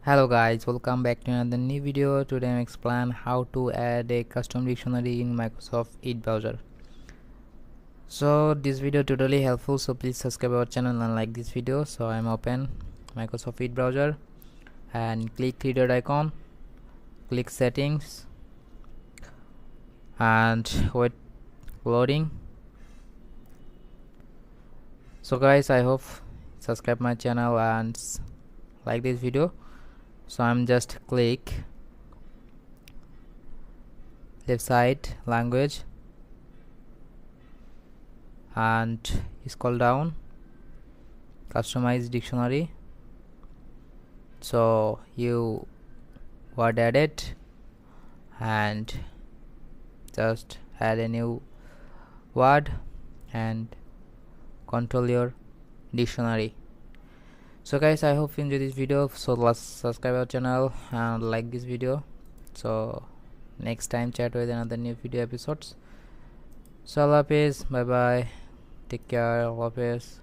Hello guys, welcome back to another new video. Today I'm explain how to add a custom dictionary in Microsoft Edge browser. So this video totally helpful, so please subscribe our channel and like this video. So I'm open Microsoft Edge browser and click three dot icon, click settings and wait loading. So guys, I hope subscribe my channel and like this video. So I'm just click left side language and scroll down customize dictionary. So you word edit and just add a new word and control your dictionary. So guys, I hope you enjoy this video. So let's subscribe our channel and like this video. So next time chat with another new video episodes. So Allah Hafiz, bye bye, take care, Allah Hafiz.